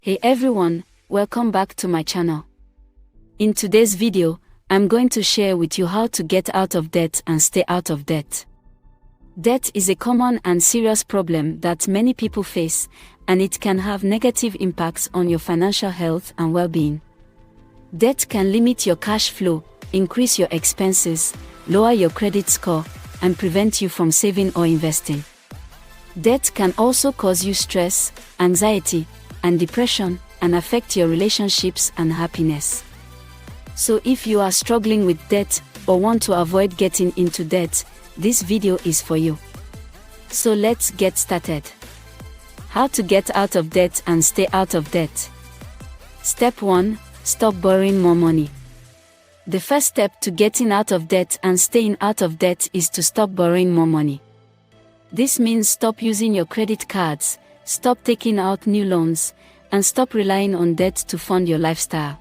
Hey everyone, welcome back to my channel. In today's video, I'm going to share with you how to get out of debt and stay out of debt. Debt is a common and serious problem that many people face, and it can have negative impacts on your financial health and well-being. Debt can limit your cash flow, increase your expenses, lower your credit score, and prevent you from saving or investing. Debt can also cause you stress, anxiety, and depression, and affect your relationships and happiness. So if you are struggling with debt or want to avoid getting into debt, this video is for you. So let's get started. How to get out of debt and stay out of debt. Step 1. Stop borrowing more money. The first step to getting out of debt and staying out of debt is to stop borrowing more money. This means stop using your credit cards, stop taking out new loans, and stop relying on debt to fund your lifestyle.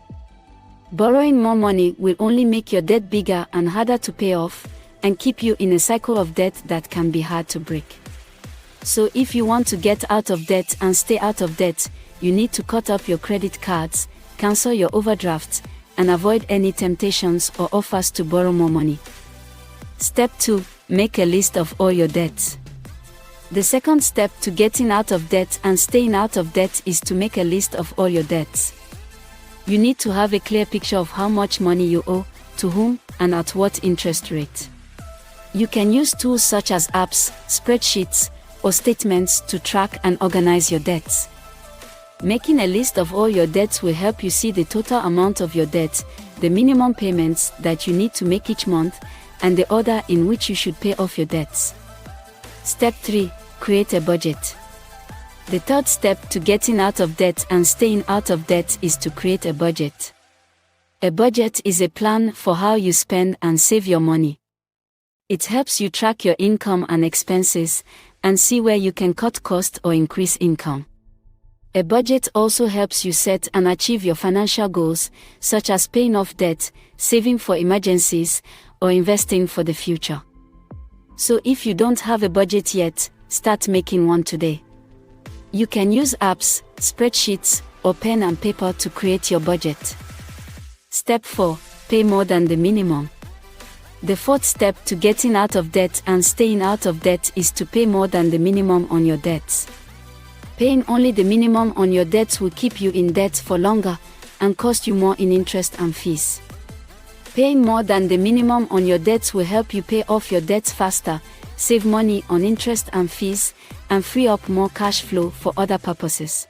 Borrowing more money will only make your debt bigger and harder to pay off, and keep you in a cycle of debt that can be hard to break. So if you want to get out of debt and stay out of debt, you need to cut up your credit cards, cancel your overdrafts, and avoid any temptations or offers to borrow more money. Step 2. Make a list of all your debts. The second step to getting out of debt and staying out of debt is to make a list of all your debts. You need to have a clear picture of how much money you owe, to whom, and at what interest rate. You can use tools such as apps, spreadsheets, or statements to track and organize your debts. Making a list of all your debts will help you see the total amount of your debt, the minimum payments that you need to make each month, and the order in which you should pay off your debts. Step 3. Create a budget. The third step to getting out of debt and staying out of debt is to create a budget. A budget is a plan for how you spend and save your money. It helps you track your income and expenses, and see where you can cut costs or increase income. A budget also helps you set and achieve your financial goals, such as paying off debt, saving for emergencies, or investing for the future. So if you don't have a budget yet, start making one today. You can use apps, spreadsheets, or pen and paper to create your budget. Step 4. Pay more than the minimum. The fourth step to getting out of debt and staying out of debt is to pay more than the minimum on your debts. Paying only the minimum on your debts will keep you in debt for longer and cost you more in interest and fees. Paying more than the minimum on your debts will help you pay off your debts faster, save money on interest and fees, and free up more cash flow for other purposes.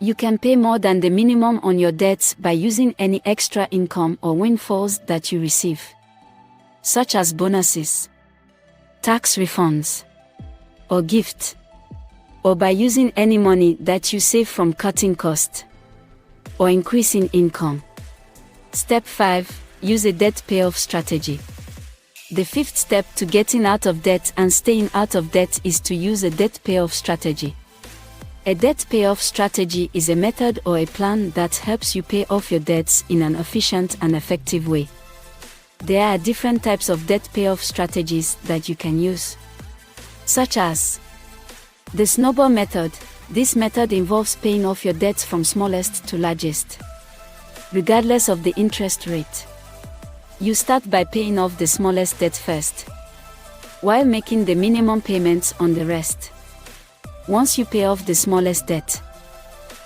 You can pay more than the minimum on your debts by using any extra income or windfalls that you receive, such as bonuses, tax refunds, or gifts, or by using any money that you save from cutting costs or increasing income. Step 5. Use a debt payoff strategy. The fifth step to getting out of debt and staying out of debt is to use a debt payoff strategy. A debt payoff strategy is a method or a plan that helps you pay off your debts in an efficient and effective way. There are different types of debt payoff strategies that you can use, such as the snowball method. This method involves paying off your debts from smallest to largest, regardless of the interest rate. You start by paying off the smallest debt first, while making the minimum payments on the rest. Once you pay off the smallest debt,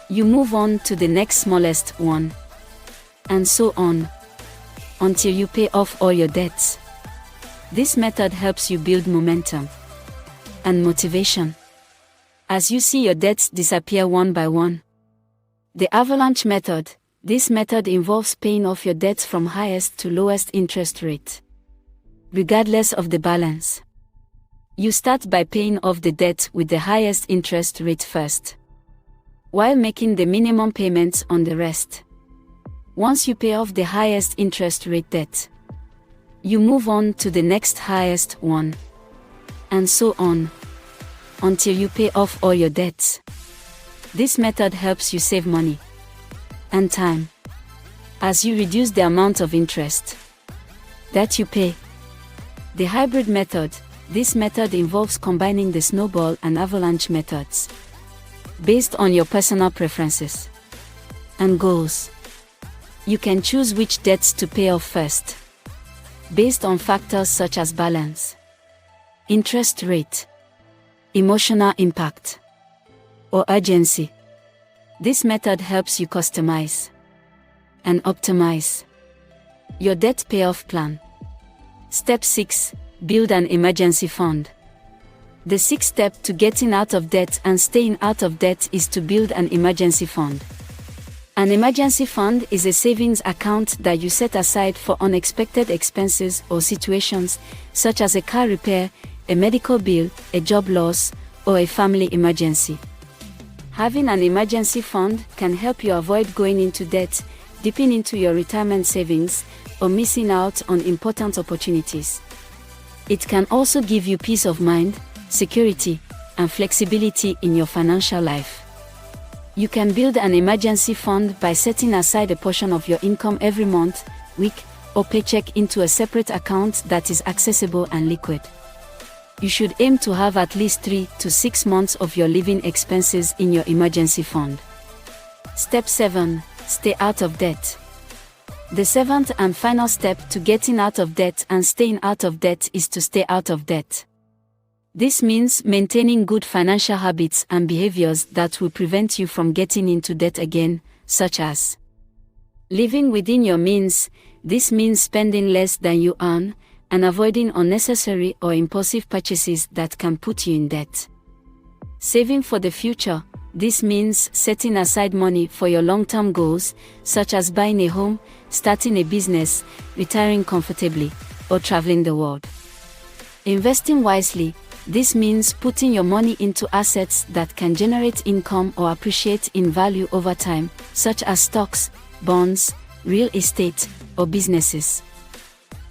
you move on to the next smallest one, and so on, until you pay off all your debts. This method helps you build momentum and motivation as you see your debts disappear one by one. The avalanche method. This method involves paying off your debts from highest to lowest interest rate, regardless of the balance. You start by paying off the debt with the highest interest rate first, while making the minimum payments on the rest. Once you pay off the highest interest rate debt, you move on to the next highest one, and so on, until you pay off all your debts. This method helps you save money and time, as you reduce the amount of interest that you pay. The hybrid method. This method involves combining the snowball and avalanche methods. based on your personal preferences and goals. You can choose which debts to pay off first, based on factors such as balance, interest rate, emotional impact, or urgency. This method helps you customize and optimize your debt payoff plan. Step 6. Build an emergency fund. The sixth step to getting out of debt and staying out of debt is to build an emergency fund. An emergency fund is a savings account that you set aside for unexpected expenses or situations, such as a car repair, a medical bill, a job loss, or a family emergency. Having an emergency fund can help you avoid going into debt, dipping into your retirement savings, or missing out on important opportunities. It can also give you peace of mind, security, and flexibility in your financial life. You can build an emergency fund by setting aside a portion of your income every month, week, or paycheck into a separate account that is accessible and liquid. You should aim to have at least 3 to 6 months of your living expenses in your emergency fund. Step 7. Stay out of debt. The seventh and final step to getting out of debt and staying out of debt is to stay out of debt. This means maintaining good financial habits and behaviors that will prevent you from getting into debt again, such as living within your means. This means spending less than you earn, and avoiding unnecessary or impulsive purchases that can put you in debt. Saving for the future. This means setting aside money for your long-term goals, such as buying a home, starting a business, retiring comfortably, or traveling the world. Investing wisely. This means putting your money into assets that can generate income or appreciate in value over time, such as stocks, bonds, real estate, or businesses.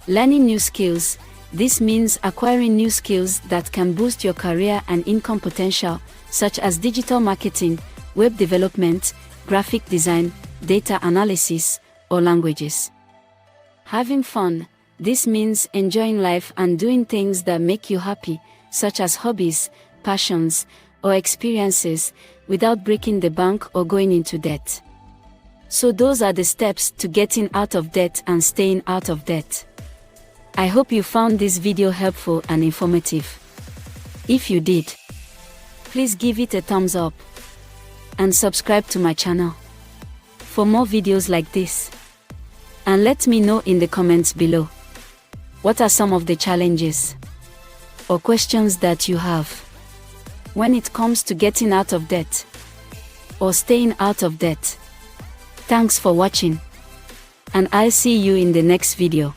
Learning new skills. This means acquiring new skills that can boost your career and income potential, such as digital marketing, web development, graphic design, data analysis, or languages. Having fun. This means enjoying life and doing things that make you happy, such as hobbies, passions, or experiences, without breaking the bank or going into debt. So those are the steps to getting out of debt and staying out of debt. I hope you found this video helpful and informative. If you did, please give it a thumbs up and subscribe to my channel for more videos like this. And let me know in the comments below, what are some of the challenges or questions that you have when it comes to getting out of debt or staying out of debt. Thanks for watching, and I'll see you in the next video.